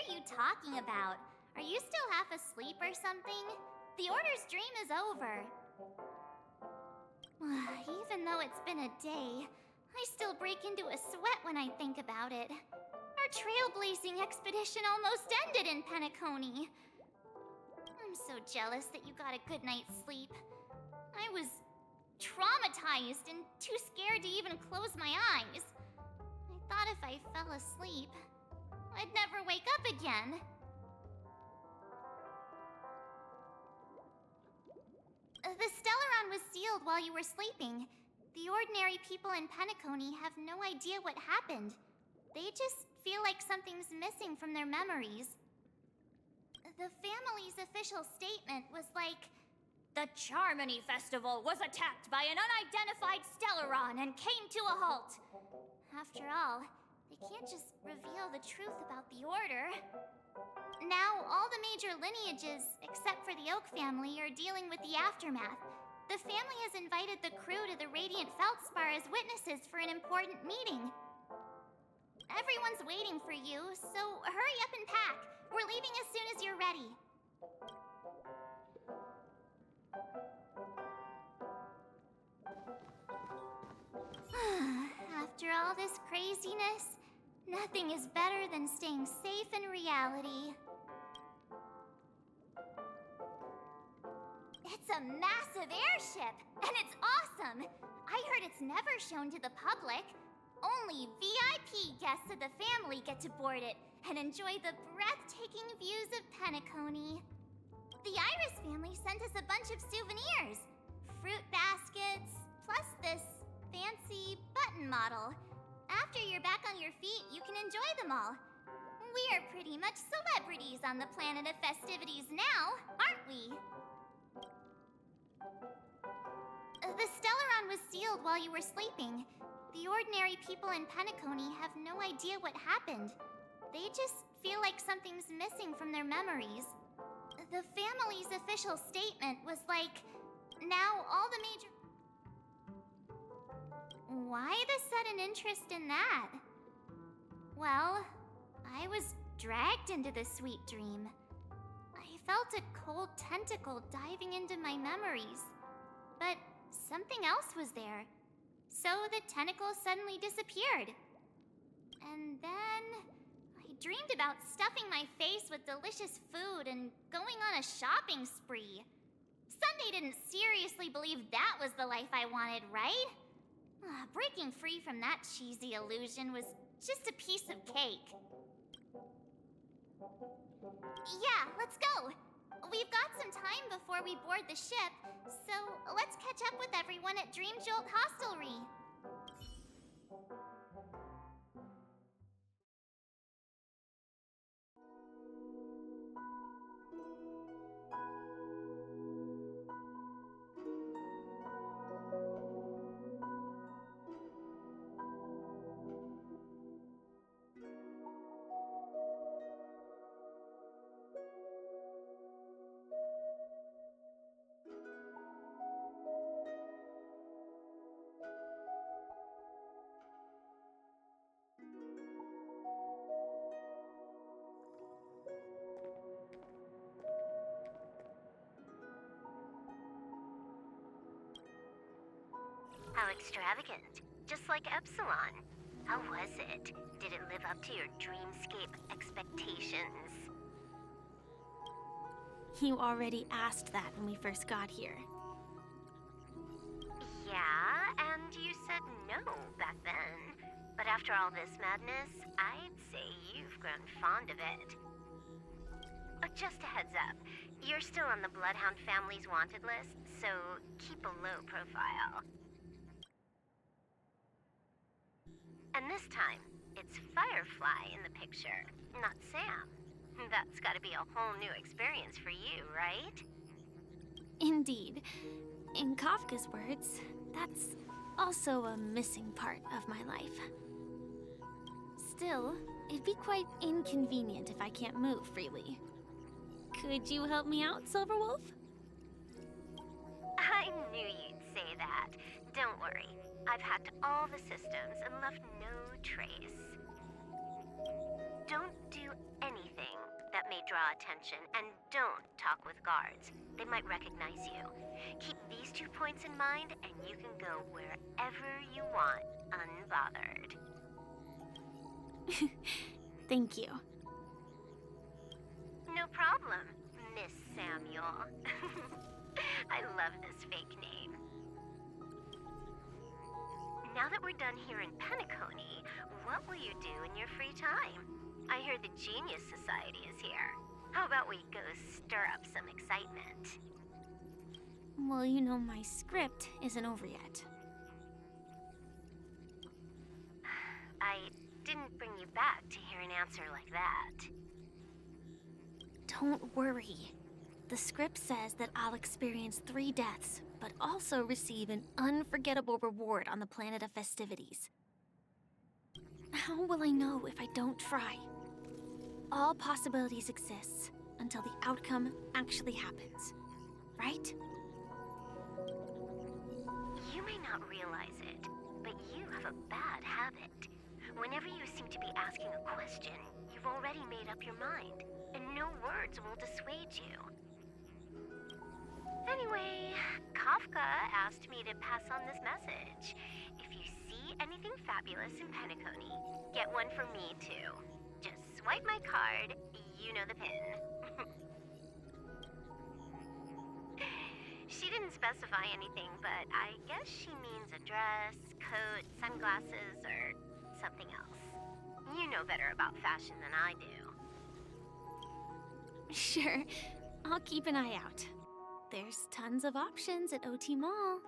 are you talking about? Are you still half asleep or something? The Order's dream is over. Even though it's been a day, I still break into a sweat when I think about it. Our trailblazing expedition almost ended in Penacony. I'm so jealous that you got a good night's sleep. I was traumatized and too scared to even close my eyes. I thought if I fell asleep, I'd never wake up again. The Stellaron was sealed while you were sleeping. The ordinary people in Penacony have no idea what happened. They just feel like something's missing from their memories. The family's official statement was like, "The Charmony Festival was attacked by an unidentified Stellaron and came to a halt." After all, they can't just reveal the truth about the Order. Now, all the major lineages, except for the Oak family, are dealing with the aftermath. The family has invited the crew to the Radiant Feldspar as witnesses for an important meeting. Everyone's waiting for you, so hurry up and pack. We're leaving as soon as you're ready. After all this craziness, nothing is better than staying safe in reality. It's a massive airship, and it's awesome! I heard it's never shown to the public. Only VIP guests of the family get to board it and enjoy the breathtaking views of Penacony. The Iris family sent us a bunch of souvenirs. Fruit baskets, plus this fancy button model. After you're back on your feet, you can enjoy them all. We are pretty much celebrities on the planet of festivities now, aren't we? The Stellaron was sealed while you were sleeping. The ordinary people in Penacony have no idea what happened. They just feel like something's missing from their memories. The family's official statement was like, now all the major... Why the sudden interest in that? Well, I was dragged into the sweet dream. I felt a cold tentacle diving into my memories. But something else was there. So the tentacle suddenly disappeared. And then I dreamed about stuffing my face with delicious food and going on a shopping spree. Sunday didn't seriously believe that was the life I wanted, right? Breaking free from that cheesy illusion was just a piece of cake. Yeah, let's go. We've got some time before we board the ship, so let's catch up with everyone at Dream Jolt Hostelry. How extravagant. Just like Epsilon. How was it? Did it live up to your dreamscape expectations? You already asked that when we first got here. Yeah, and you said no back then. But after all this madness, I'd say you've grown fond of it. Oh, just a heads up, you're still on the Bloodhound family's wanted list, so keep a low profile. And this time, it's Firefly in the picture, not Sam. That's gotta be a whole new experience for you, right? Indeed. In Kafka's words, that's also a missing part of my life. Still, it'd be quite inconvenient if I can't move freely. Could you help me out, Silverwolf? I knew you'd say that. Don't worry. I've hacked all the systems and left no trace. Don't do anything that may draw attention, and don't talk with guards. They might recognize you. Keep these 2 points in mind, and you can go wherever you want, unbothered. Thank you. No problem, Miss Samuel. I love this fake name. Now that we're done here in Penacony, what will you do in your free time? I hear the Genius Society is here. How about we go stir up some excitement? Well, you know, my script isn't over yet. I didn't bring you back to hear an answer like that. Don't worry. The script says that I'll experience 3 deaths, but also receive an unforgettable reward on the planet of festivities. How will I know if I don't try? All possibilities exist until the outcome actually happens, right? You may not realize it, but you have a bad habit. Whenever you seem to be asking a question, you've already made up your mind, and no words will dissuade you. Anyway, Kafka asked me to pass on this message. If you see anything fabulous in Penacony, get one for me too. Just swipe my card, you know the pin. She didn't specify anything, but I guess she means a dress, coat, sunglasses, or something else. You know better about fashion than I do. Sure, I'll keep an eye out. There's tons of options at OT Mall.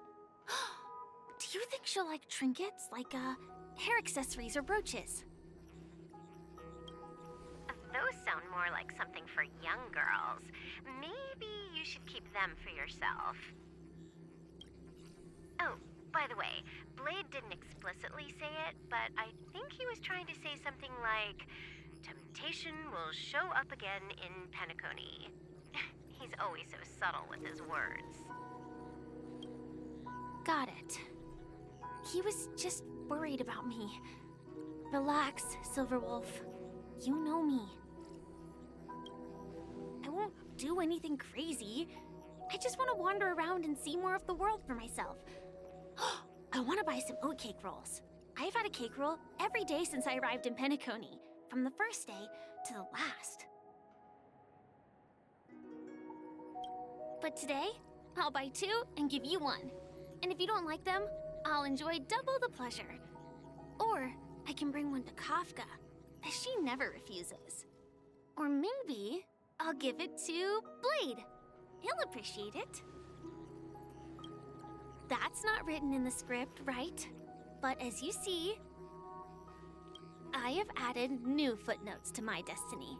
Do you think she'll like trinkets, like hair accessories or brooches? Those sound more like something for young girls. Maybe you should keep them for yourself. Oh, by the way, Blade didn't explicitly say it, but I think he was trying to say something like, temptation will show up again in Penacony. He's always so subtle with his words. Got it. He was just worried about me. Relax, Silverwolf. You know me. I won't do anything crazy. I just want to wander around and see more of the world for myself. I want to buy some oatcake rolls. I've had a cake roll every day since I arrived in Penacony, from the first day to the last. But today, I'll buy 2 and give you 1. And if you don't like them, I'll enjoy double the pleasure. Or I can bring one to Kafka, as she never refuses. Or maybe I'll give it to Blade. He'll appreciate it. That's not written in the script, right? But as you see, I have added new footnotes to my destiny.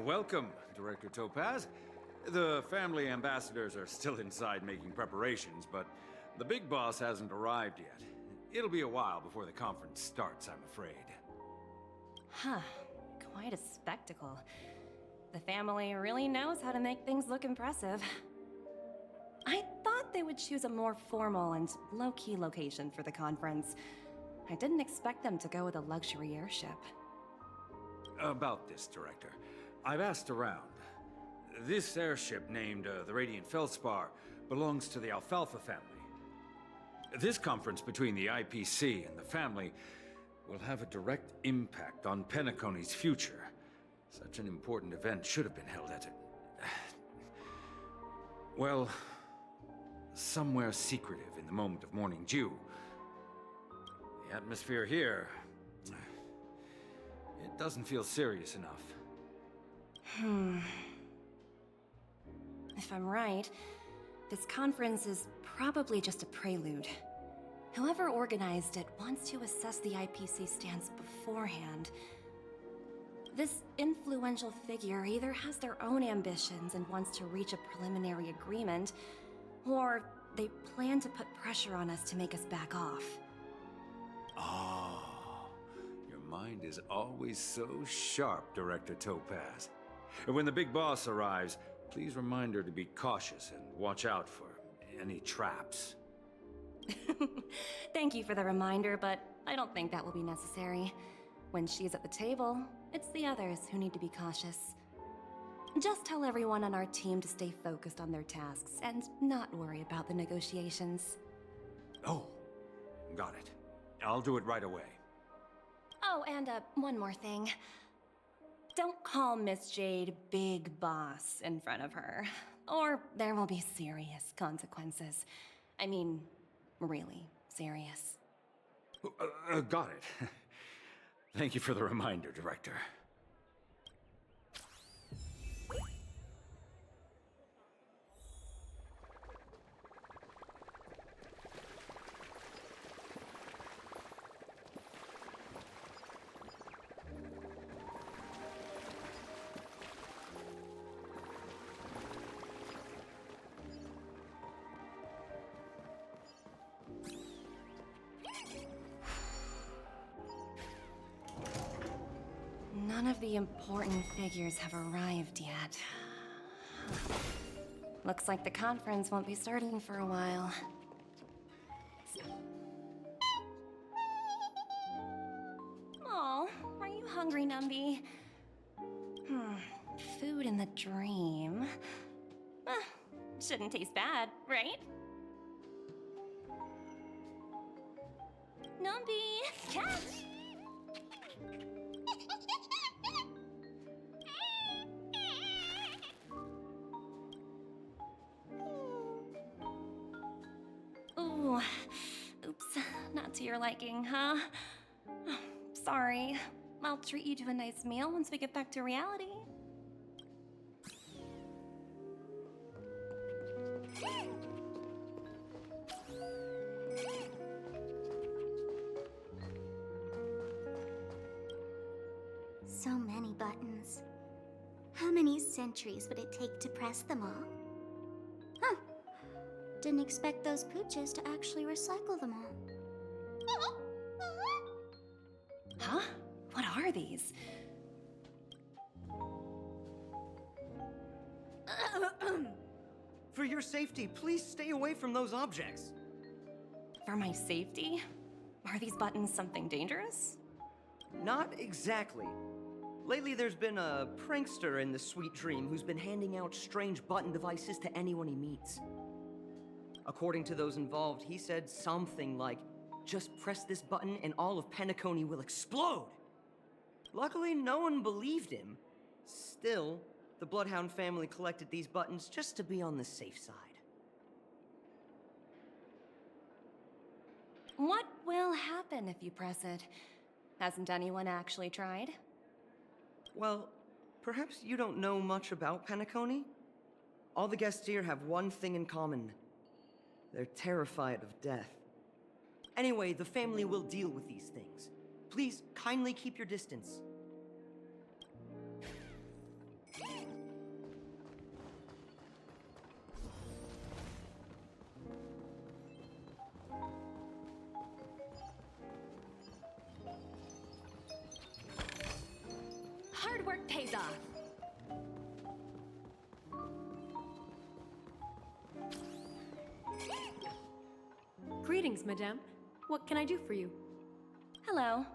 Welcome, Director Topaz. The family ambassadors are still inside making preparations, but the big boss hasn't arrived yet. It'll be a while before the conference starts, I'm afraid. Huh. Quite a spectacle. The family really knows how to make things look impressive. I thought they would choose a more formal and low-key location for the conference. I didn't expect them to go with a luxury airship. About this, Director. I've asked around. This airship, named the Radiant Feldspar, belongs to the Alfalfa family. This conference between the IPC and the family will have a direct impact on Penacony's future. Such an important event should have been held at well, somewhere secretive in the moment of morning dew. The atmosphere here, it doesn't feel serious enough. If I'm right, this conference is probably just a prelude. Whoever organized it wants to assess the IPC stance beforehand. This influential figure either has their own ambitions and wants to reach a preliminary agreement, or they plan to put pressure on us to make us back off. Oh, mind is always so sharp, Director Topaz. And when the big boss arrives, please remind her to be cautious and watch out for any traps. Thank you for the reminder, but I don't think that will be necessary. When she's at the table, it's the others who need to be cautious. Just tell everyone on our team to stay focused on their tasks and not worry about the negotiations. Oh, got it. I'll do it right away. Oh, and one more thing. Don't call Miss Jade Big Boss in front of her, or there will be serious consequences. I mean, really serious. Got it. Thank you for the reminder, Director. None of the important figures have arrived yet. Looks like the conference won't be starting for a while. Oh, are you hungry, Numby? Food in the dream. Shouldn't taste bad, right? Numby, catch! Ooh, oops, not to your liking, huh? Sorry. I'll treat you to a nice meal once we get back to reality. So many buttons. How many centuries would it take to press them all? Huh. Didn't expect those pooches to actually recycle them all. Huh? What are these? For your safety, please stay away from those objects. For my safety? Are these buttons something dangerous? Not exactly. Lately, there's been a prankster in the Sweet Dream who's been handing out strange button devices to anyone he meets. According to those involved, he said something like, "Just press this button and all of Penacony will explode!" Luckily, no one believed him. Still, the Bloodhound family collected these buttons just to be on the safe side. What will happen if you press it? Hasn't anyone actually tried? Well, perhaps you don't know much about Penacony? All the guests here have one thing in common. They're terrified of death. Anyway, the family will deal with these things. Please, kindly keep your distance. Hard work pays off. Greetings, madame. What can I do for you? Hello.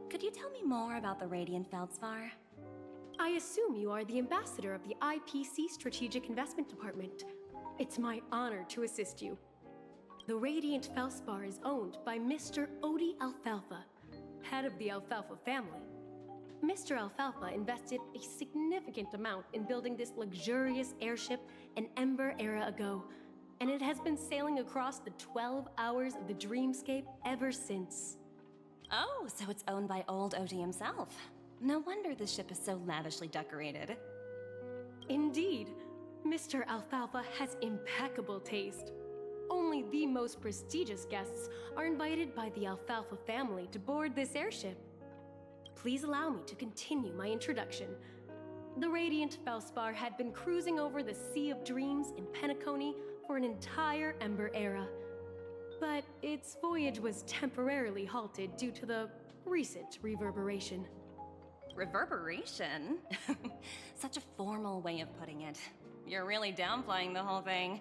Could you tell me more about the Radiant Feldspar? I assume you are the ambassador of the IPC Strategic Investment Department. It's my honor to assist you. The Radiant Feldspar is owned by Mr. Odie Alfalfa, head of the Alfalfa family. Mr. Alfalfa invested a significant amount in building this luxurious airship an Ember era ago, and it has been sailing across the 12 hours of the dreamscape ever since. Oh, so it's owned by old Odie himself. No wonder the ship is so lavishly decorated. Indeed, Mr. Alfalfa has impeccable taste. Only the most prestigious guests are invited by the Alfalfa family to board this airship. Please allow me to continue my introduction. The Radiant Feldspar had been cruising over the Sea of Dreams in Penacony for an entire Ember era. But its voyage was temporarily halted due to the recent reverberation. Reverberation? Such a formal way of putting it. You're really downplaying the whole thing.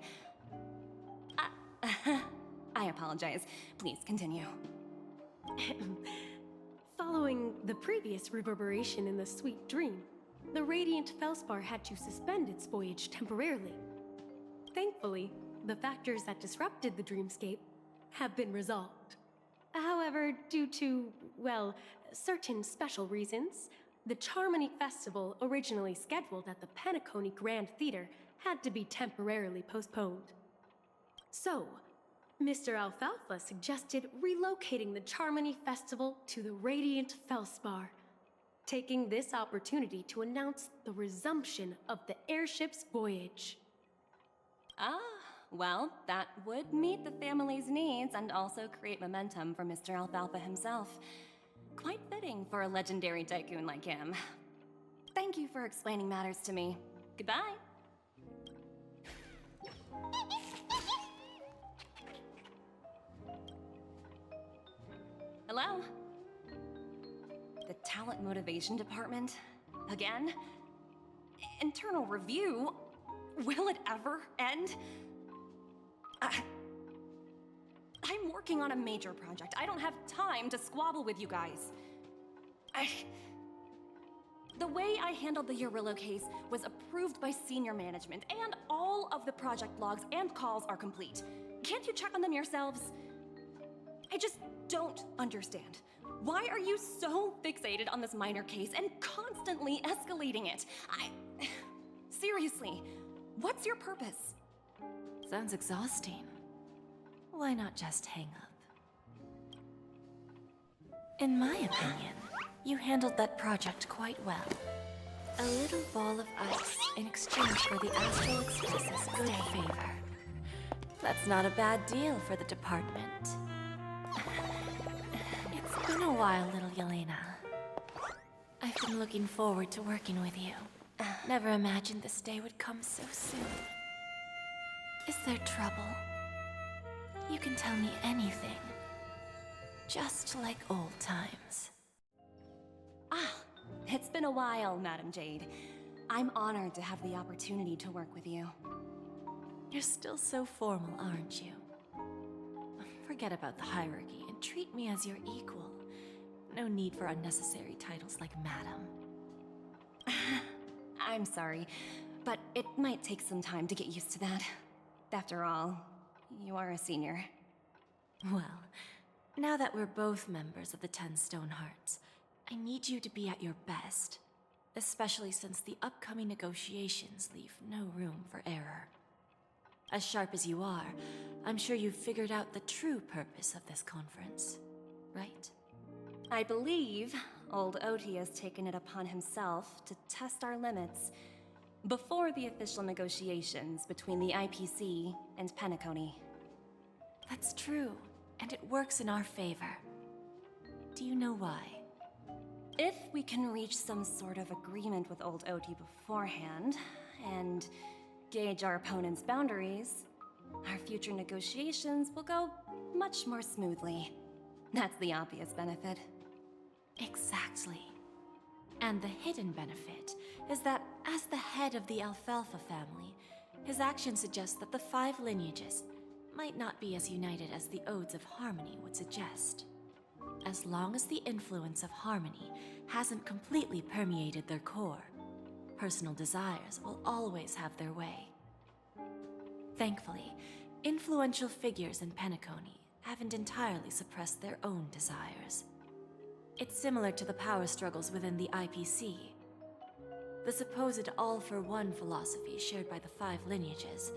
I apologize. Please continue. Following the previous reverberation in the Sweet Dream, the Radiant Feldspar had to suspend its voyage temporarily. Thankfully, the factors that disrupted the dreamscape have been resolved. However, due to, well, certain special reasons, the Charmony Festival, originally scheduled at the Penacony Grand Theater, had to be temporarily postponed. So, Mr. Alfalfa suggested relocating the Charmony Festival to the Radiant Feldspar, taking this opportunity to announce the resumption of the airship's voyage. Ah, well, that would meet the family's needs and also create momentum for Mr. Alfalfa himself. Quite fitting for a legendary tycoon like him. Thank you for explaining matters to me. Goodbye. Hello? The Talent Motivation Department? Again? Internal review? Will it ever end? I'm working on a major project. I don't have time to squabble with you guys. The way I handled the Urillo case was approved by senior management, and all of the project logs and calls are complete. Can't you check on them yourselves? I just don't understand. Why are you so fixated on this minor case and constantly escalating it? Seriously, what's your purpose? Sounds exhausting. Why not just hang up? In my opinion, you handled that project quite well. A little ball of ice in exchange for the Astral Express's good favor. That's not a bad deal for the department. It's been a while, little Yelena. I've been looking forward to working with you. Never imagined this day would come so soon. Is there trouble? You can tell me anything. Just like old times. It's been a while, Madam Jade. I'm honored to have the opportunity to work with you. You're still so formal, aren't you? Forget about the hierarchy and treat me as your equal. No need for unnecessary titles like Madam. I'm sorry, but it might take some time to get used to that. After all, you are a senior. Well, now that we're both members of the 10 Stone Hearts, I need you to be at your best. Especially since the upcoming negotiations leave no room for error. As sharp as you are, I'm sure you've figured out the true purpose of this conference, right? I believe old Oti has taken it upon himself to test our limits before the official negotiations between the IPC and Penacony. That's true, and it works in our favor. Do you know why? If we can reach some sort of agreement with old Oti beforehand, and gauge our opponent's boundaries, our future negotiations will go much more smoothly. That's the obvious benefit. Exactly. And the hidden benefit is that as the head of the Alfalfa family, his actions suggest that the 5 lineages might not be as united as the Odes of Harmony would suggest. As long as the influence of Harmony hasn't completely permeated their core, personal desires will always have their way. Thankfully, influential figures in Penacony haven't entirely suppressed their own desires. It's similar to the power struggles within the IPC. The supposed all-for-one philosophy shared by the 5 lineages.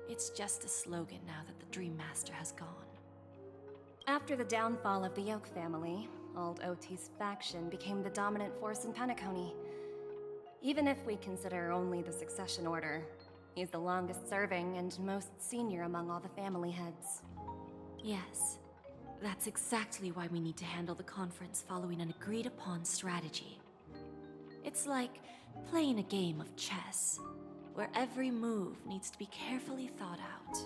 It's just a slogan now that the Dream Master has gone. After the downfall of the Yoke family, old Oti's faction became the dominant force in Penacony. Even if we consider only the succession order, he's the longest serving and most senior among all the family heads. Yes, that's exactly why we need to handle the conference following an agreed-upon strategy. It's like playing a game of chess, where every move needs to be carefully thought out.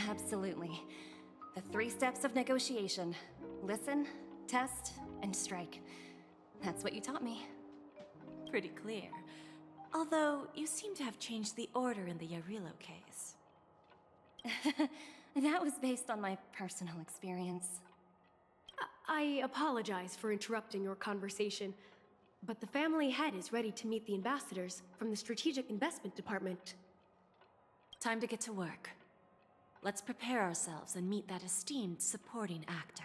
Absolutely. The 3 steps of negotiation. Listen, test, and strike. That's what you taught me. Pretty clear. Although, you seem to have changed the order in the Yarilo case. That was based on my personal experience. I apologize for interrupting your conversation, but the family head is ready to meet the ambassadors from the Strategic Investment Department. Time to get to work. Let's prepare ourselves and meet that esteemed supporting actor.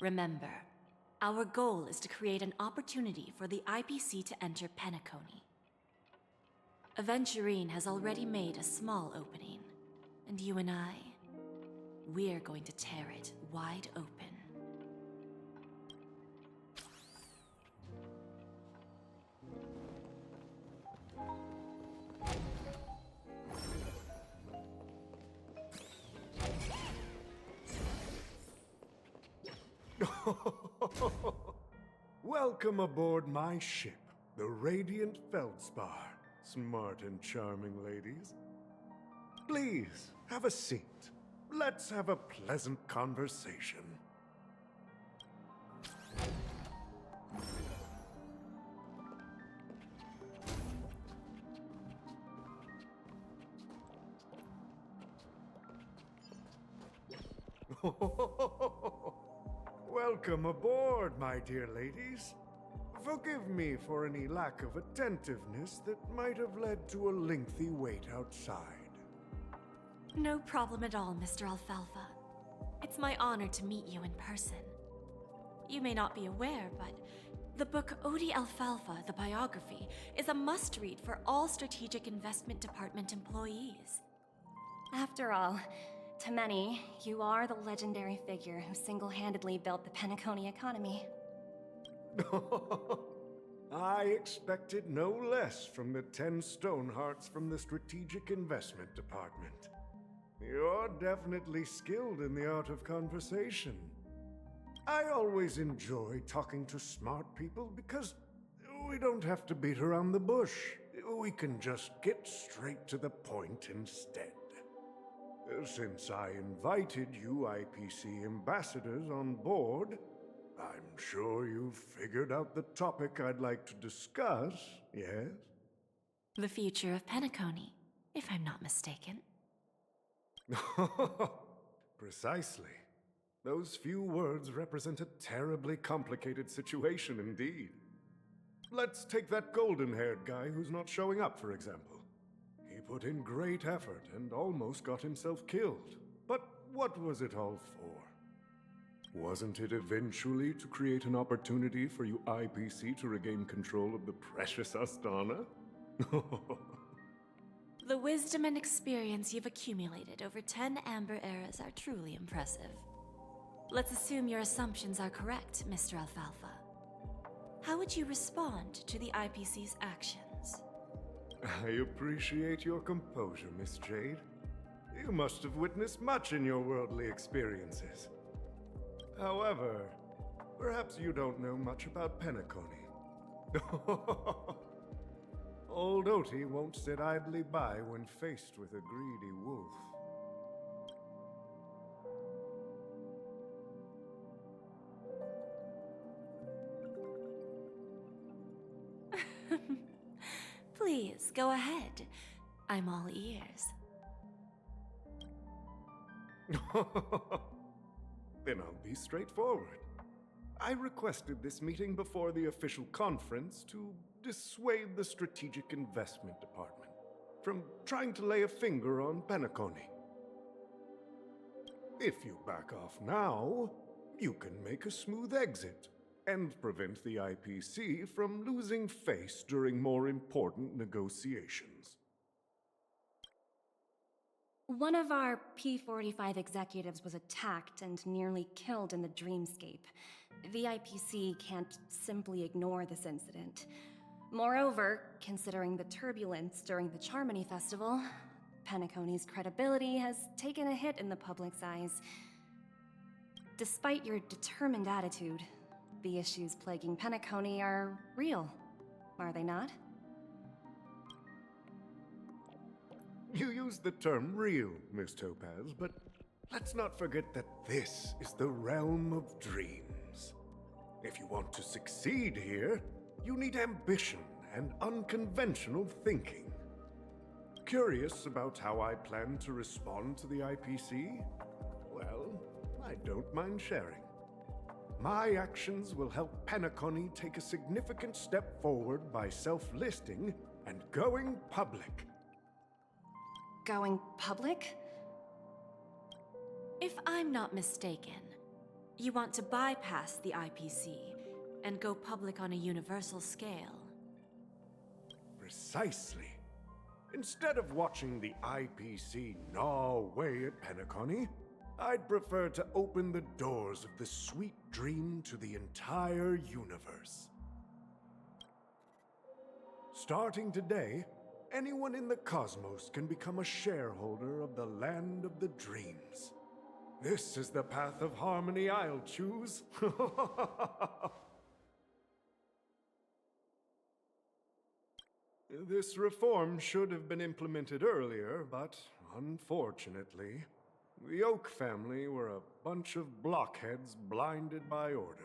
Remember, our goal is to create an opportunity for the IPC to enter Penacony. Aventurine has already made a small opening, and you and I, we're going to tear it wide open. Welcome aboard my ship, the Radiant Feldspar. Smart and charming ladies. Please, have a seat. Let's have a pleasant conversation. Welcome aboard, my dear ladies. Forgive me for any lack of attentiveness that might have led to a lengthy wait outside. No problem at all, Mr. Alfalfa. It's my honor to meet you in person. You may not be aware, but the book Odi Alfalfa, the biography, is a must-read for all Strategic Investment Department employees. After all, to many, you are the legendary figure who single-handedly built the Penacony economy. I expected no less from the 10 Stonehearts from the Strategic Investment Department. You're definitely skilled in the art of conversation. I always enjoy talking to smart people because we don't have to beat around the bush. We can just get straight to the point instead. Since I invited you IPC ambassadors on board, I'm sure you've figured out the topic I'd like to discuss, yes? The future of Penacony, if I'm not mistaken. Precisely. Those few words represent a terribly complicated situation indeed. Let's take that golden-haired guy who's not showing up, for example. He put in great effort and almost got himself killed. But what was it all for? Wasn't it eventually to create an opportunity for you IPC to regain control of the precious Astana? The wisdom and experience you've accumulated over 10 Amber Eras are truly impressive. Let's assume your assumptions are correct, Mr. Alfalfa. How would you respond to the IPC's actions? I appreciate your composure, Miss Jade. You must have witnessed much in your worldly experiences. However, perhaps you don't know much about Penacony. Old Oti won't sit idly by when faced with a greedy wolf. Please, go ahead. I'm all ears. Then I'll be straightforward. I requested this meeting before the official conference to dissuade the Strategic Investment Department from trying to lay a finger on Penacony. If you back off now, you can make a smooth exit and prevent the IPC from losing face during more important negotiations. One of our P-45 executives was attacked and nearly killed in the dreamscape. The IPC can't simply ignore this incident. Moreover, considering the turbulence during the Charmony Festival, Penacony's credibility has taken a hit in the public's eyes. Despite your determined attitude, the issues plaguing Penacony are real, are they not? You used the term real, Miss Topaz, but Let's not forget that this is the realm of dreams. If you want to succeed here, you need ambition and unconventional thinking. Curious about how I plan to respond to the IPC? Well, I don't mind sharing. My actions will help Penacony take a significant step forward by self-listing and going public. Going public? If I'm not mistaken, you want to bypass the IPC and go public on a universal scale. Precisely. Instead of watching the IPC gnaw away at Penacony, I'd prefer to open the doors of the sweet dream to the entire universe. Starting today, anyone in the cosmos can become a shareholder of the land of the dreams. This is the path of harmony I'll choose. This reform should have been implemented earlier, but unfortunately, the Oak family were a bunch of blockheads blinded by order.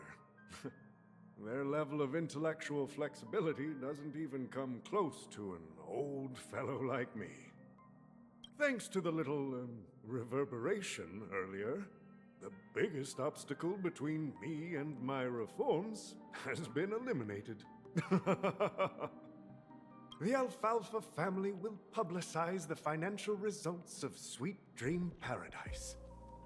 Their level of intellectual flexibility doesn't even come close to an old fellow like me. Thanks to the little reverberation earlier, the biggest obstacle between me and my reforms has been eliminated. The Alfalfa family will publicize the financial results of Sweet Dream Paradise,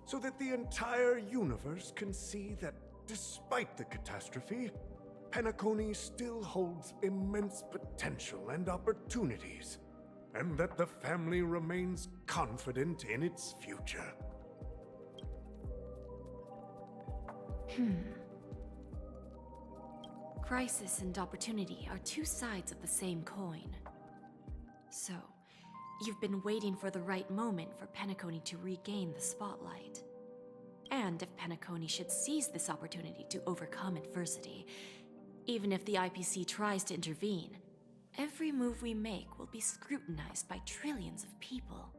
so that the entire universe can see that despite the catastrophe, Penacony still holds immense potential and opportunities, and that the family remains confident in its future. Crisis and opportunity are two sides of the same coin. So, you've been waiting for the right moment for Penacony to regain the spotlight. And if Penacony should seize this opportunity to overcome adversity, even if the IPC tries to intervene, every move we make will be scrutinized by trillions of people.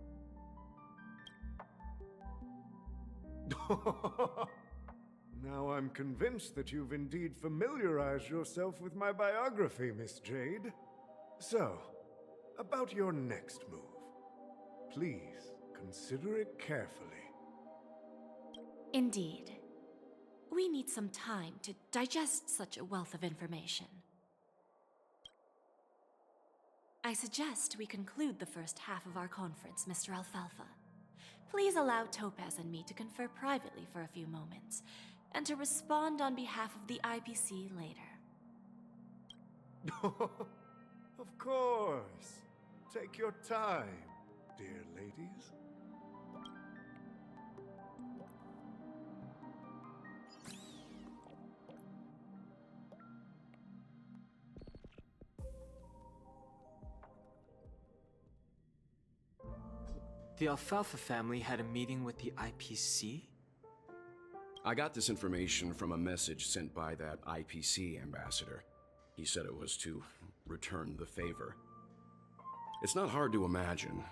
Now I'm convinced that you've indeed familiarized yourself with my biography, Miss Jade. So, about your next move. Please, consider it carefully. Indeed. We need some time to digest such a wealth of information. I suggest we conclude the first half of our conference, Mr. Alfalfa. Please allow Topaz and me to confer privately for a few moments, and to respond on behalf of the IPC later. Of course. Take your time, dear ladies. The Alfalfa family had a meeting with the IPC? I got this information from a message sent by that IPC ambassador. He said it was to return the favor. It's not hard to imagine.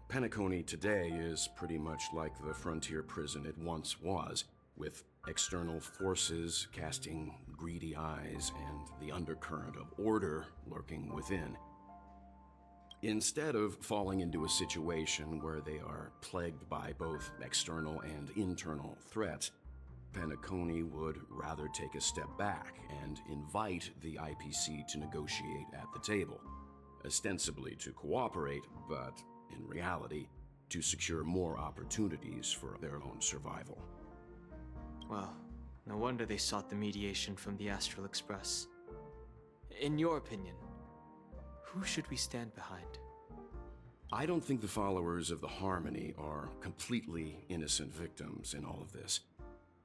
Penacony today is pretty much like the frontier prison it once was, with external forces casting greedy eyes and the undercurrent of order lurking within. Instead of falling into a situation where they are plagued by both external and internal threats, Penacony would rather take a step back and invite the IPC to negotiate at the table, ostensibly to cooperate, but in reality, to secure more opportunities for their own survival. Well, no wonder they sought the mediation from the Astral Express. In your opinion, who should we stand behind? I don't think the followers of the Harmony are completely innocent victims in all of this.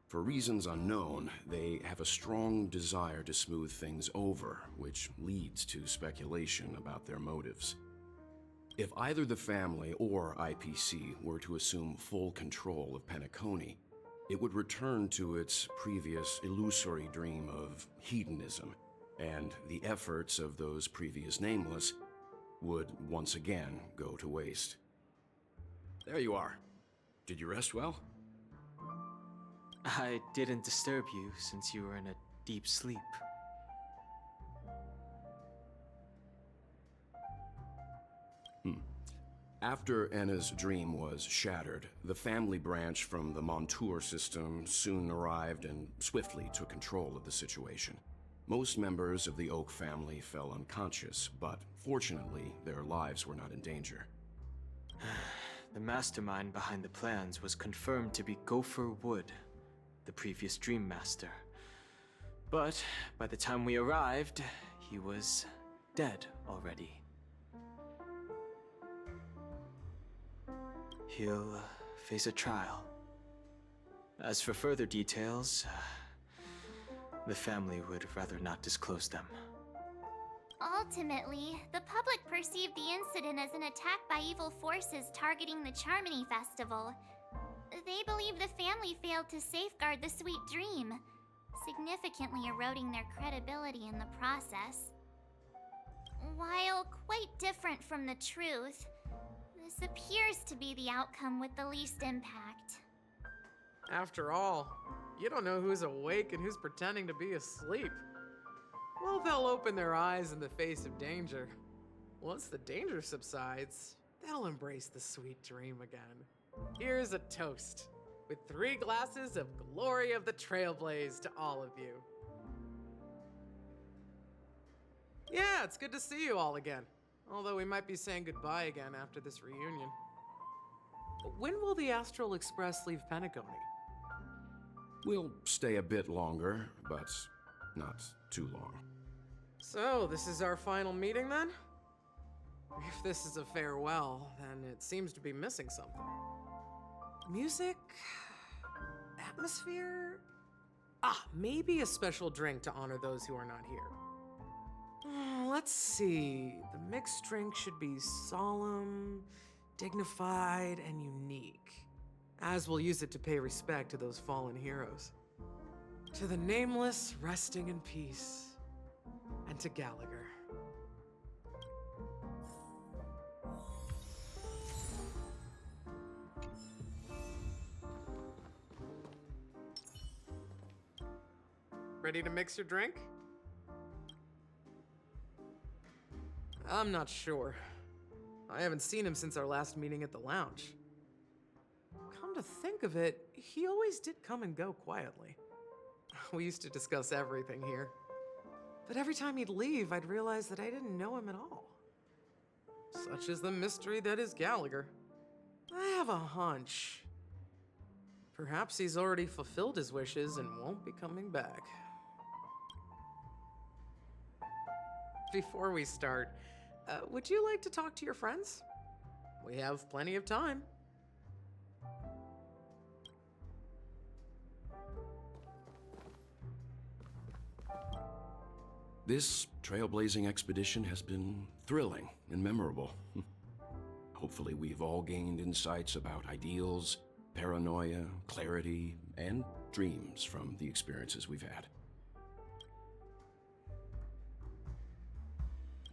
For reasons unknown, they have a strong desire to smooth things over, which leads to speculation about their motives. If either the family or IPC were to assume full control of Penacony, it would return to its previous illusory dream of hedonism, and the efforts of those previous nameless would once again go to waste. There you are. Did you rest well? I didn't disturb you since you were in a deep sleep. After Anna's dream was shattered, the family branch from the Montour system soon arrived and swiftly took control of the situation. Most members of the Oak family fell unconscious, but fortunately, their lives were not in danger. The mastermind behind the plans was confirmed to be Gopher Wood, the previous Dream Master. But by the time we arrived, he was dead already. He'll face a trial. As for further details, the family would rather not disclose them. Ultimately, the public perceived the incident as an attack by evil forces targeting the Charmony Festival. They believe the family failed to safeguard the sweet dream, significantly eroding their credibility in the process. While quite different from the truth, this appears to be the outcome with the least impact. After all, you don't know who's awake and who's pretending to be asleep. Well, they'll open their eyes in the face of danger. Once the danger subsides, they'll embrace the sweet dream again. Here's a toast, with 3 glasses of Glory of the Trailblaze to all of you. Yeah, it's good to see you all again. Although we might be saying goodbye again after this reunion. When will the Astral Express leave Penacony? We'll stay a bit longer, but not too long. So, this is our final meeting then? If this is a farewell, then it seems to be missing something. Music? Atmosphere? Maybe a special drink to honor those who are not here. Let's see. The mixed drink should be solemn, dignified, and unique, as we'll use it to pay respect to those fallen heroes. To the nameless, resting in peace, and to Gallagher. Ready to mix your drink? I'm not sure. I haven't seen him since our last meeting at the lounge. Come to think of it, he always did come and go quietly. We used to discuss everything here. But every time he'd leave, I'd realize that I didn't know him at all. Such is the mystery that is Gallagher. I have a hunch. Perhaps he's already fulfilled his wishes and won't be coming back. Before we start, would you like to talk to your friends? We have plenty of time. This trailblazing expedition has been thrilling and memorable. Hopefully we've all gained insights about ideals, paranoia, clarity, and dreams from the experiences we've had.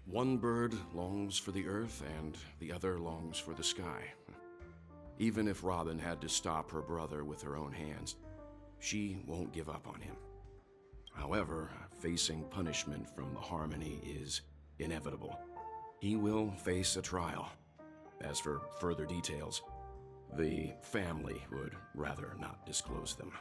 One bird longs for the earth and the other longs for the sky. Even if Robin had to stop her brother with her own hands, she won't give up on him. However, facing punishment from the Harmony is inevitable. He will face a trial. As for further details, the family would rather not disclose them.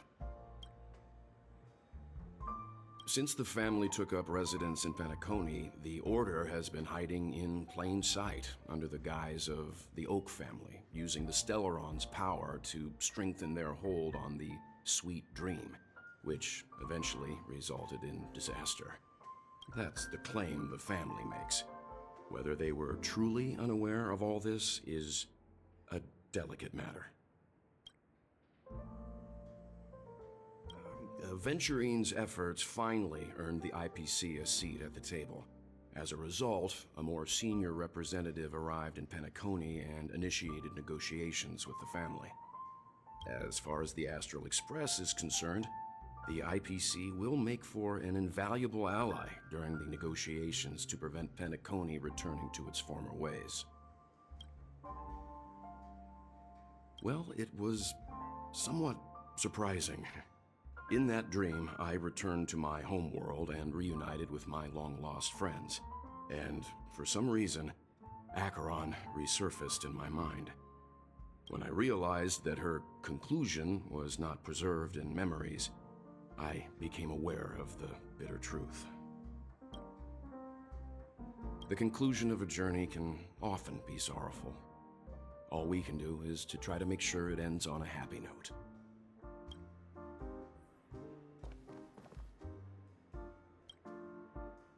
Since the family took up residence in Penacony, the Order has been hiding in plain sight under the guise of the Oak family, using the Stellaron's power to strengthen their hold on the Sweet Dream, which eventually resulted in disaster. That's the claim the family makes. Whether they were truly unaware of all this is a delicate matter. Venturine's efforts finally earned the IPC a seat at the table. As a result, a more senior representative arrived in Penacony and initiated negotiations with the family. As far as the Astral Express is concerned, the IPC will make for an invaluable ally during the negotiations to prevent Penacony returning to its former ways. Well, it was somewhat surprising In that dream, I returned to my homeworld and reunited with my long-lost friends. And, for some reason, Acheron resurfaced in my mind. When I realized that her conclusion was not preserved in memories, I became aware of the bitter truth. The conclusion of a journey can often be sorrowful. All we can do is to try to make sure it ends on a happy note.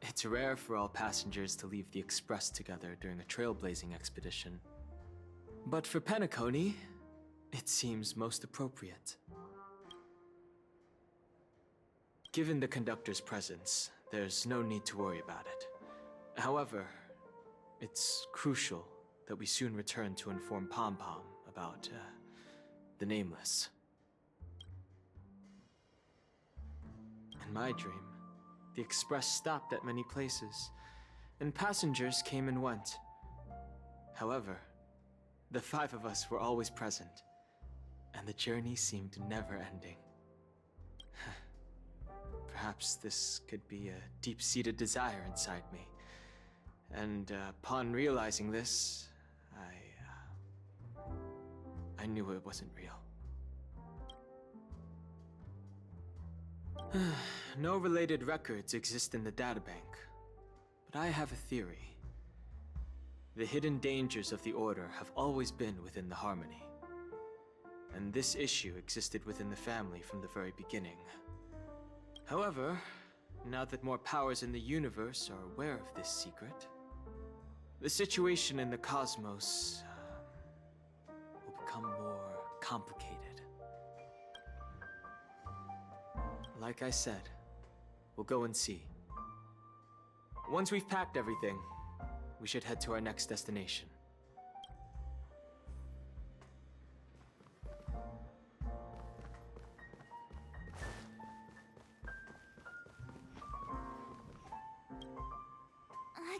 It's rare for all passengers to leave the Express together during a trailblazing expedition. But for Penacony, it seems most appropriate. Given the conductor's presence, there's no need to worry about it. However, it's crucial that we soon return to inform Pom Pom about, the Nameless. In my dream, the Express stopped at many places, and passengers came and went. However, the 5 of us were always present, and the journey seemed never-ending. Perhaps this could be a deep-seated desire inside me, and upon realizing this, I knew it wasn't real. No related records exist in the databank, but I have a theory. The hidden dangers of the Order have always been within the Harmony, and this issue existed within the family from the very beginning. However, now that more powers in the universe are aware of this secret, the situation in the cosmos will become more complicated. Like I said, we'll go and see. Once we've packed everything, we should head to our next destination.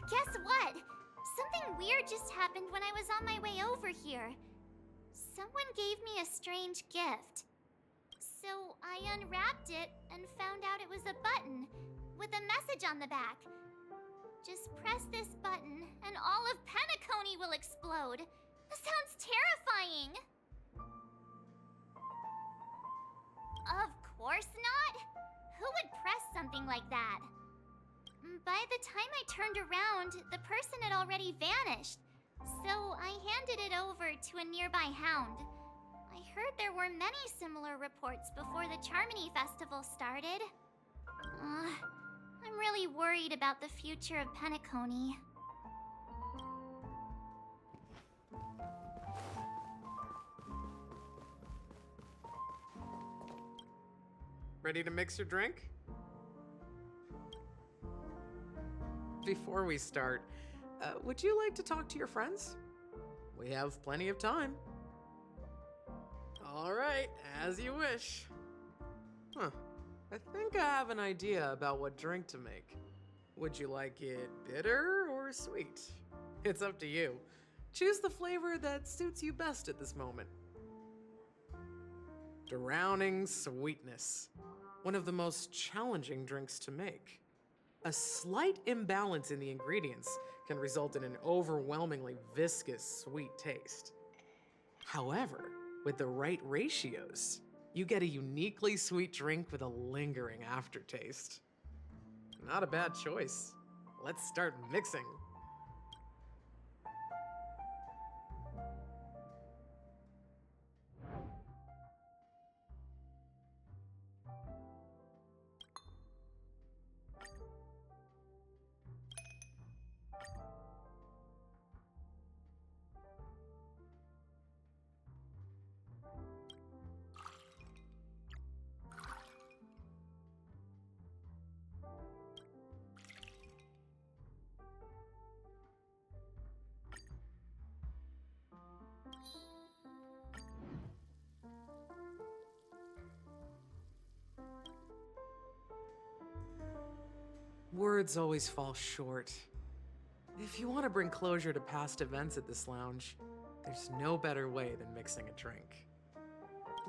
Guess what? Something weird just happened when I was on my way over here. Someone gave me a strange gift. So I unwrapped it and found out it was a button with a message on the back. Just press this button and all of Penacony will explode. That sounds terrifying. Of course not. Who would press something like that? By the time I turned around, the person had already vanished. So I handed it over to a nearby hound. I heard there were many similar reports before the Charmony Festival started. I'm really worried about the future of Penacony. Ready to mix your drink? Before we start, would you like to talk to your friends? We have plenty of time. All right, as you wish. I think I have an idea about what drink to make. Would you like it bitter or sweet? It's up to you. Choose the flavor that suits you best at this moment. Drowning sweetness. One of the most challenging drinks to make. A slight imbalance in the ingredients can result in an overwhelmingly viscous, sweet taste. However, with the right ratios, you get a uniquely sweet drink with a lingering aftertaste. Not a bad choice. Let's start mixing. Words always fall short. If you want to bring closure to past events at this lounge, there's no better way than mixing a drink.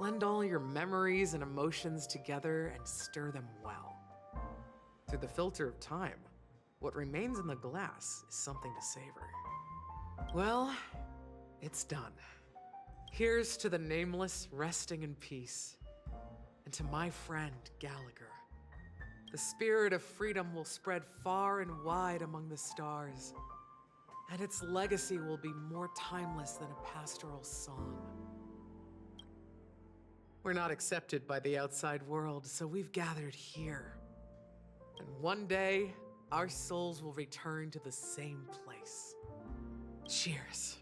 Blend all your memories and emotions together and stir them well. Through the filter of time, what remains in the glass is something to savor. Well, it's done. Here's to the nameless resting in peace, and to my friend Gallagher. The spirit of freedom will spread far and wide among the stars, and its legacy will be more timeless than a pastoral song. We're not accepted by the outside world, so we've gathered here. And one day, our souls will return to the same place. Cheers.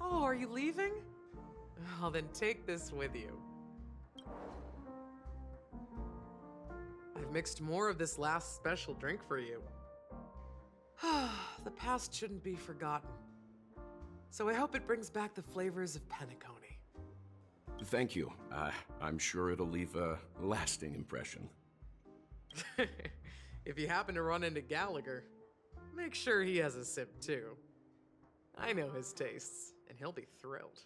Oh, are you leaving? Oh, then take this with you. I've mixed more of this last special drink for you. The past shouldn't be forgotten. So I hope it brings back the flavors of Penacony. Thank you. I'm sure it'll leave a lasting impression. If you happen to run into Gallagher, make sure he has a sip too. I know his tastes, and he'll be thrilled.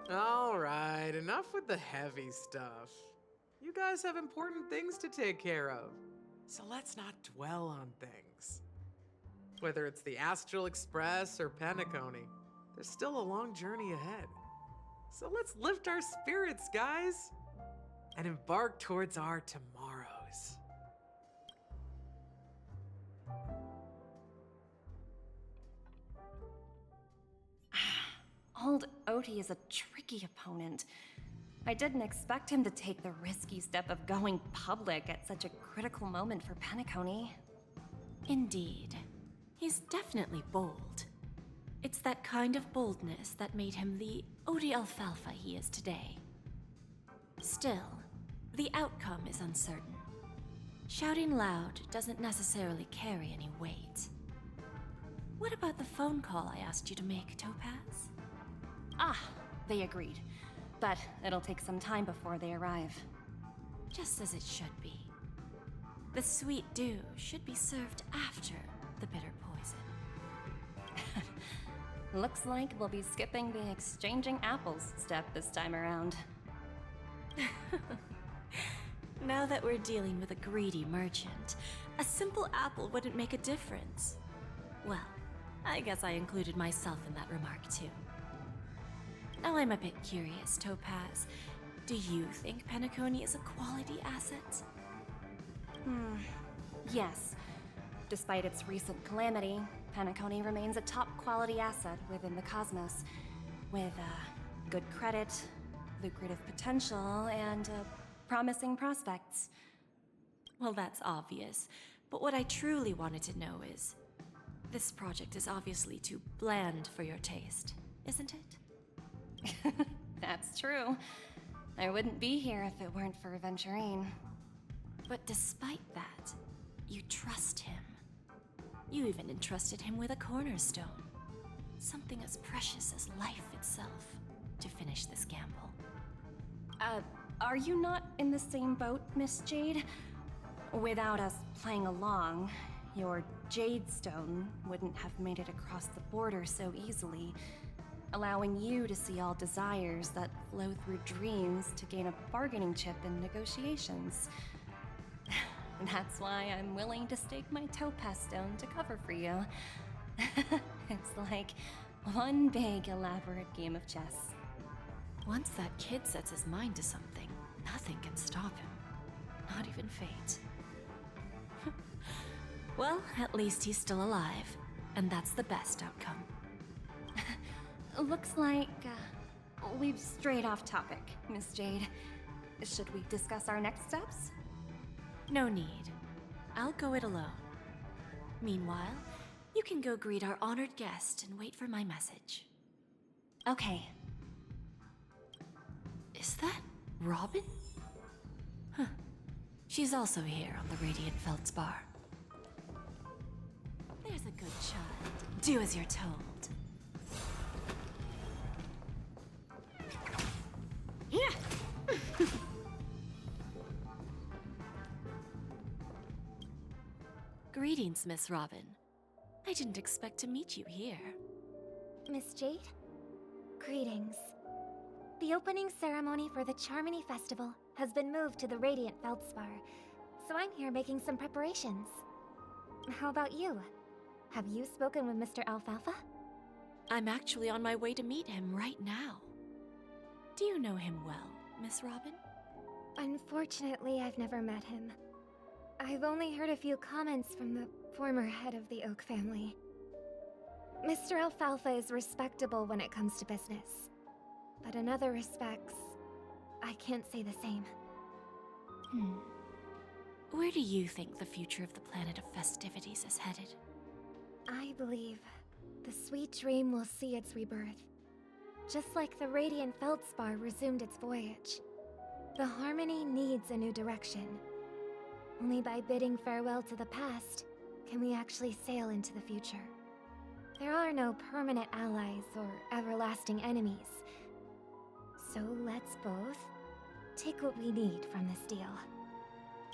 All right, enough with the heavy stuff. You guys have important things to take care of, so let's not dwell on things. Whether it's the Astral Express or Penacony, there's still a long journey ahead. So let's lift our spirits, guys, and embark towards our tomorrows. Old Odie is a tricky opponent. I didn't expect him to take the risky step of going public at such a critical moment for Penacony. Indeed. He's definitely bold. It's that kind of boldness that made him the Odie Alfalfa he is today. Still, the outcome is uncertain. Shouting loud doesn't necessarily carry any weight. What about the phone call I asked you to make, Topaz? Ah, they agreed. But it'll take some time before they arrive. Just as it should be. The sweet dew should be served after the bitter poison. Looks like we'll be skipping the exchanging apples step this time around. Now that we're dealing with a greedy merchant, a simple apple wouldn't make a difference. Well, I guess I included myself in that remark too. Now I'm a bit curious, Topaz. Do you think Penacony is a quality asset? Yes. Despite its recent calamity, Penacony remains a top-quality asset within the cosmos, with good credit, lucrative potential, and promising prospects. Well, that's obvious, but what I truly wanted to know is, this project is obviously too bland for your taste, isn't it? That's true. I wouldn't be here if it weren't for Venturine. But despite that, you trust him. You even entrusted him with a cornerstone. Something as precious as life itself, to finish this gamble. Are you not in the same boat, Miss Jade? Without us playing along, your Jade Stone wouldn't have made it across the border so easily, allowing you to see all desires that flow through dreams to gain a bargaining chip in negotiations. That's why I'm willing to stake my Topaz Stone to cover for you. It's like one big, elaborate game of chess. Once that kid sets his mind to something, nothing can stop him. Not even fate. Well, at least he's still alive, and that's the best outcome. Looks like we've strayed off topic, Miss Jade. Should we discuss our next steps? No need. I'll go it alone. Meanwhile, you can go greet our honored guest and wait for my message. Okay. Is that Robin? Huh. She's also here on the Radiant Feldspar. There's a good child. Do as you're told. Greetings, Miss Robin. I didn't expect to meet you here. Miss Jade? Greetings. The opening ceremony for the Charmony Festival has been moved to the Radiant Feldspar, so I'm here making some preparations. How about you? Have you spoken with Mr. Alfalfa? I'm actually on my way to meet him right now. Do you know him well, Miss Robin? Unfortunately, I've never met him. I've only heard a few comments from the former head of the Oak family. Mr. Alfalfa is respectable when it comes to business. But in other respects, I can't say the same. Where do you think the future of the planet of festivities is headed? I believe the sweet dream will see its rebirth. Just like the Radiant Feldspar resumed its voyage. The Harmony needs a new direction. Only by bidding farewell to the past can we actually sail into the future. There are no permanent allies or everlasting enemies. So let's both take what we need from this deal.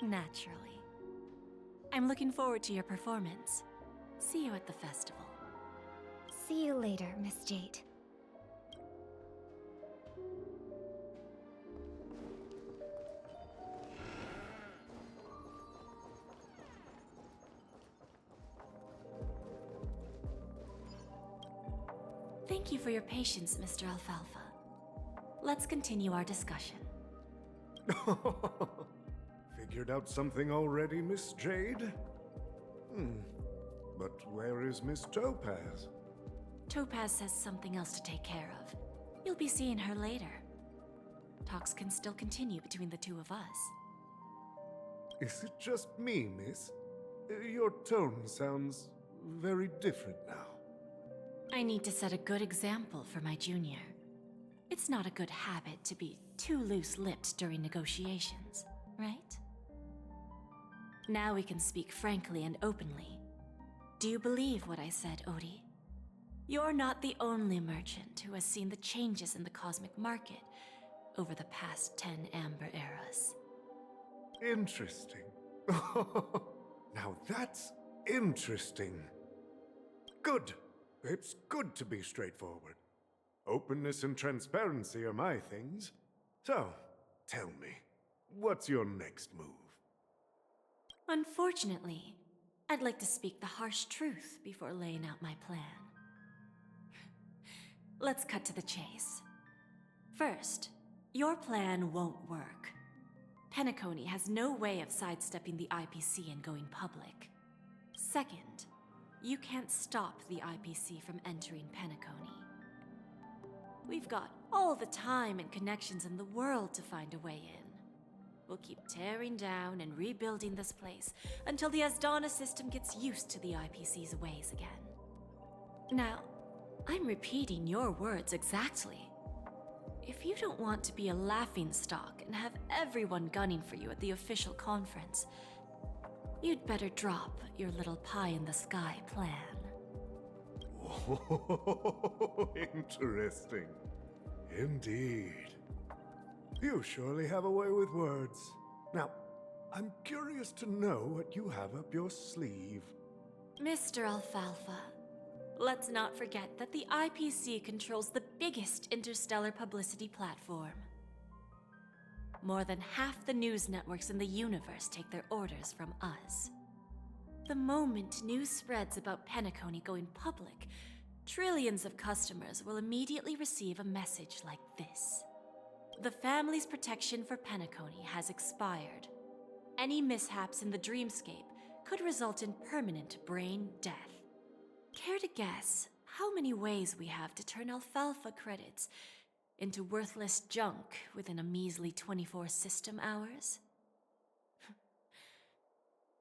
Naturally. I'm looking forward to your performance. See you at the festival. See you later, Miss Jade. Thank you for your patience, Mr. Alfalfa. Let's continue our discussion. Figured out something already, Miss Jade? But where is Miss Topaz? Topaz has something else to take care of. You'll be seeing her later. Talks can still continue between the two of us. Is it just me, miss? Your tone sounds very different now. I need to set a good example for my junior. It's not a good habit to be too loose-lipped during negotiations, right? Now we can speak frankly and openly. Do you believe what I said, Odie? You're not the only merchant who has seen the changes in the cosmic market over the past 10 Amber Eras. Interesting. Now that's interesting. Good. It's good to be straightforward. Openness and transparency are my things. So, tell me, what's your next move? Unfortunately, I'd like to speak the harsh truth before laying out my plan. Let's cut to the chase. First, your plan won't work. Penacony has no way of sidestepping the IPC and going public. Second, you can't stop the IPC from entering Penacony. We've got all the time and connections in the world to find a way in. We'll keep tearing down and rebuilding this place until the Asdana system gets used to the IPC's ways again. Now, I'm repeating your words exactly. If you don't want to be a laughingstock and have everyone gunning for you at the official conference, you'd better drop your little pie-in-the-sky plan. Oh, interesting. Indeed. You surely have a way with words. Now, I'm curious to know what you have up your sleeve. Mr. Alfalfa, let's not forget that the IPC controls the biggest interstellar publicity platform. More than half the news networks in the universe take their orders from us. The moment news spreads about Penacony going public, trillions of customers will immediately receive a message like this. The family's protection for Penacony has expired. Any mishaps in the dreamscape could result in permanent brain death. Care to guess how many ways we have to turn alfalfa credits into worthless junk within a measly 24 system hours?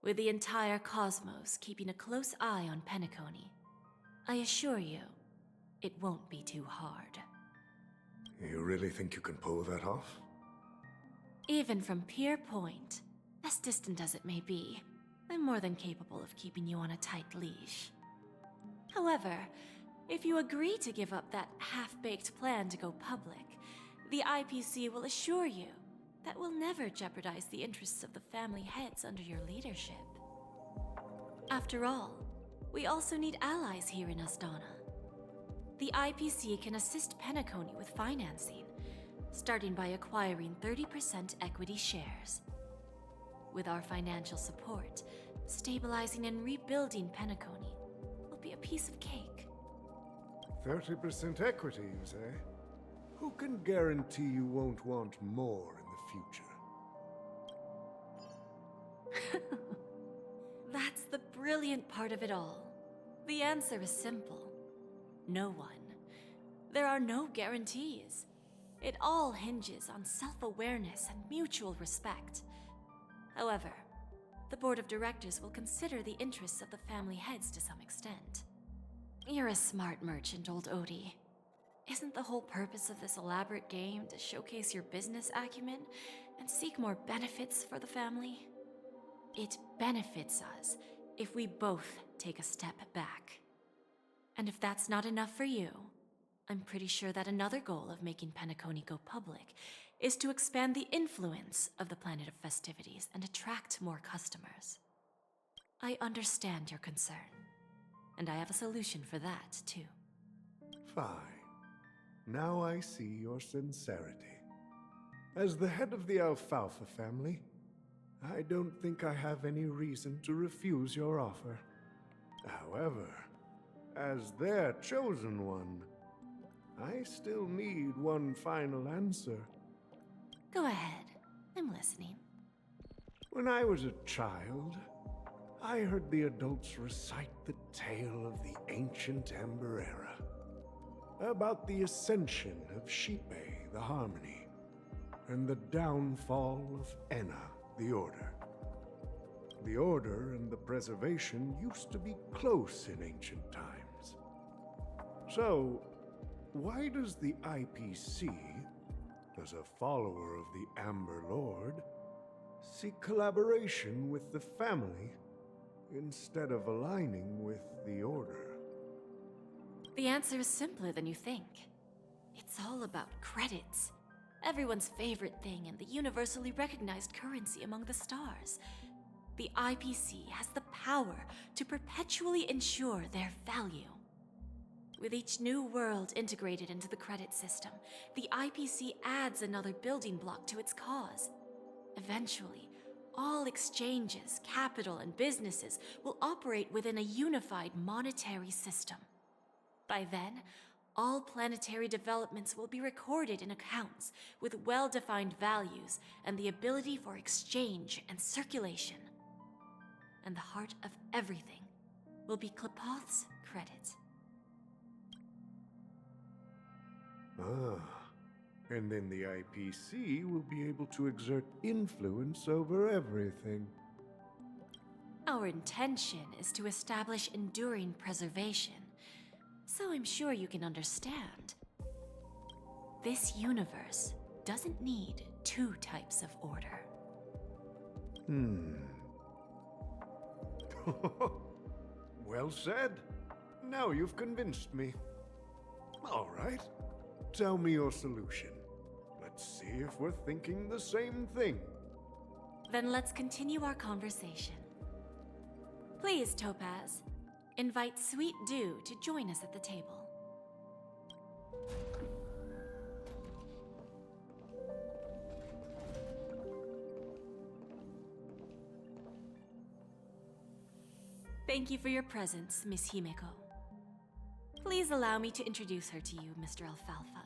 With the entire cosmos keeping a close eye on Penacony, I assure you, it won't be too hard. You really think you can pull that off? Even from Pier Point, as distant as it may be, I'm more than capable of keeping you on a tight leash. However, if you agree to give up that half-baked plan to go public, the IPC will assure you that we'll never jeopardize the interests of the family heads under your leadership. After all, we also need allies here in Astana. The IPC can assist Penacony with financing, starting by acquiring 30% equity shares. With our financial support, stabilizing and rebuilding Penacony will be a piece of cake. 30% equity, you say? Who can guarantee you won't want more in the future? That's the brilliant part of it all. The answer is simple. No one. There are no guarantees. It all hinges on self-awareness and mutual respect. However, the board of directors will consider the interests of the family heads to some extent. You're a smart merchant, old Odie. Isn't the whole purpose of this elaborate game to showcase your business acumen and seek more benefits for the family? It benefits us if we both take a step back. And if that's not enough for you, I'm pretty sure that another goal of making Penacony go public is to expand the influence of the Planet of Festivities and attract more customers. I understand your concern, and I have a solution for that, too. Fine. Now I see your sincerity. As the head of the Alfalfa family, I don't think I have any reason to refuse your offer. However, as their chosen one, I still need one final answer. Go ahead. I'm listening. When I was a child, I heard the adults recite the tale of the ancient Ember Era, about the ascension of Shipe, the Harmony, and the downfall of Enna, the Order. The Order and the Preservation used to be close in ancient times. So, why does the IPC, as a follower of the Amber Lord, seek collaboration with the family instead of aligning with the Order? The answer is simpler than you think. It's all about credits. Everyone's favorite thing and the universally recognized currency among the stars. The IPC has the power to perpetually ensure their value. With each new world integrated into the credit system, the IPC adds another building block to its cause. Eventually, all exchanges, capital, and businesses will operate within a unified monetary system. By then, all planetary developments will be recorded in accounts with well-defined values and the ability for exchange and circulation. And the heart of everything will be Klepoth's credit. Ah, and then the IPC will be able to exert influence over everything. Our intention is to establish enduring preservation, so I'm sure you can understand. This universe doesn't need two types of order. Well said. Now you've convinced me. All right. Tell me your solution. Let's see if we're thinking the same thing. Then let's continue our conversation. Please, Topaz, invite Sweet Dew to join us at the table. Thank you for your presence, Miss Himeko. Please allow me to introduce her to you, Mr. Alfalfa.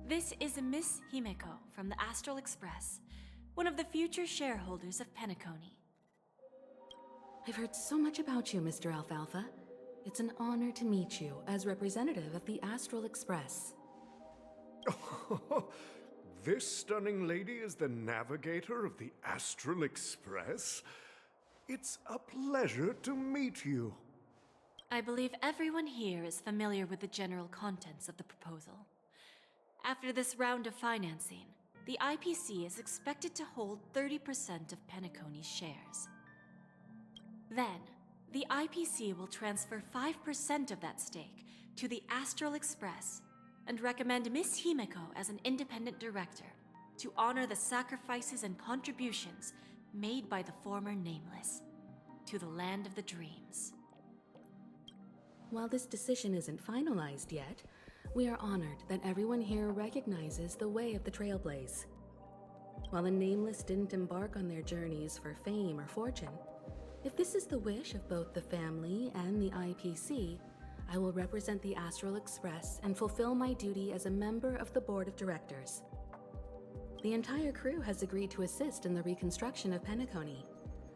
This is Miss Himeko from the Astral Express, one of the future shareholders of Penacony. I've heard so much about you, Mr. Alfalfa. It's an honor to meet you as representative of the Astral Express. This stunning lady is the navigator of the Astral Express? It's a pleasure to meet you. I believe everyone here is familiar with the general contents of the proposal. After this round of financing, the IPC is expected to hold 30% of Penacony's shares. Then, the IPC will transfer 5% of that stake to the Astral Express and recommend Miss Himeko as an independent director to honor the sacrifices and contributions made by the former Nameless to the land of the dreams. While this decision isn't finalized yet, we are honored that everyone here recognizes the way of the Trailblaze. While the Nameless didn't embark on their journeys for fame or fortune, if this is the wish of both the family and the IPC, I will represent the Astral Express and fulfill my duty as a member of the board of directors. The entire crew has agreed to assist in the reconstruction of Penacony.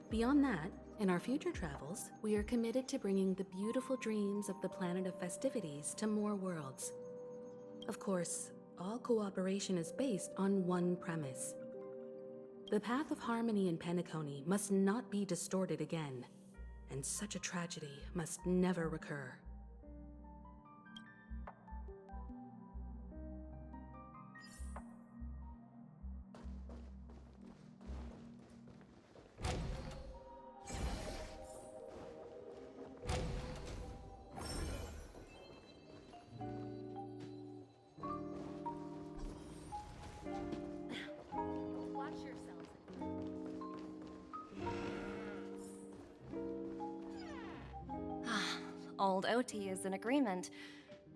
Beyond that, in our future travels, we are committed to bringing the beautiful dreams of the planet of festivities to more worlds. Of course, all cooperation is based on one premise. The path of harmony in Penacony must not be distorted again, and such a tragedy must never recur. Old OT is in agreement,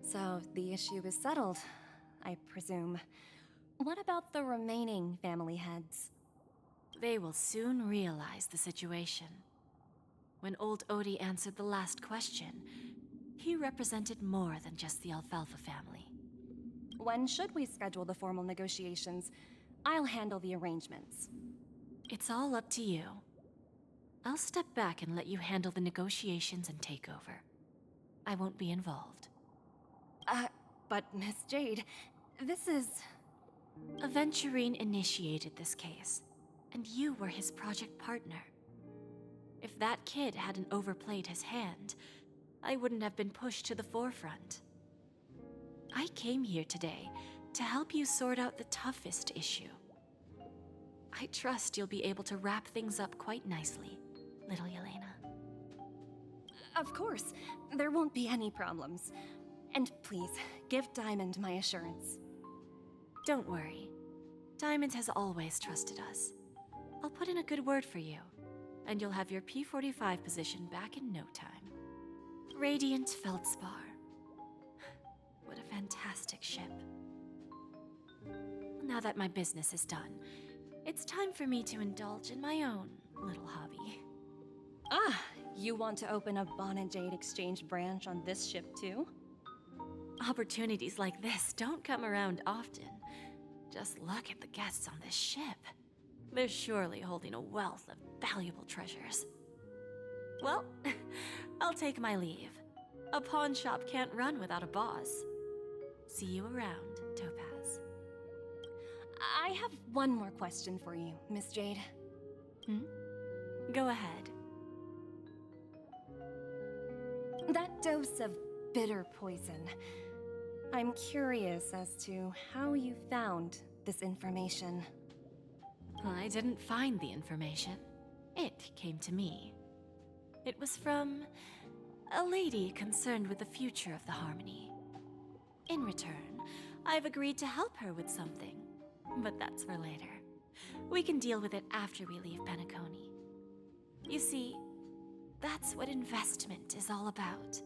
so the issue is settled, I presume. What about the remaining family heads? They will soon realize the situation. When old Odie answered the last question, he represented more than just the Alfalfa family. When should we schedule the formal negotiations? I'll handle the arrangements. It's all up to you. I'll step back and let you handle the negotiations and takeover. I won't be involved. But Miss Jade, this is... Aventurine initiated this case, and you were his project partner. If that kid hadn't overplayed his hand, I wouldn't have been pushed to the forefront. I came here today to help you sort out the toughest issue. I trust you'll be able to wrap things up quite nicely, little Yelena. Of course, there won't be any problems. And please, give Diamond my assurance. Don't worry. Diamond has always trusted us. I'll put in a good word for you, and you'll have your P-45 position back in no time. Radiant Feldspar. What a fantastic ship. Now that my business is done, it's time for me to indulge in my own little hobby. Ah, you want to open a Bon and Jade exchange branch on this ship too? Opportunities like this don't come around often. Just look at the guests on this ship. They're surely holding a wealth of valuable treasures. Well, I'll take my leave. A pawn shop can't run without a boss. See you around, Topaz. I have one more question for you, Miss Jade. Go ahead. That dose of bitter poison. I'm curious as to how you found this information. I didn't find the information. It came to me. It was from a lady concerned with the future of the Harmony. In return, I've agreed to help her with something. But that's for later. We can deal with it after we leave Penacony. You see, that's what investment is all about.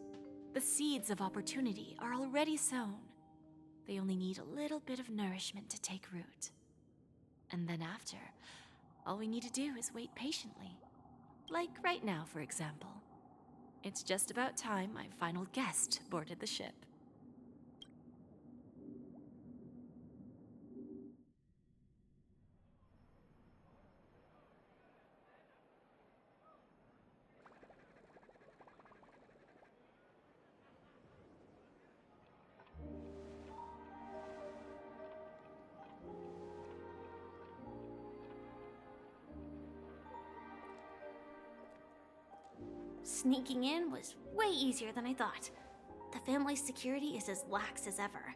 The seeds of opportunity are already sown. They only need a little bit of nourishment to take root. And then after, all we need to do is wait patiently. Like right now, for example. It's just about time my final guest boarded the ship. Sneaking in was way easier than I thought. The family's security is as lax as ever.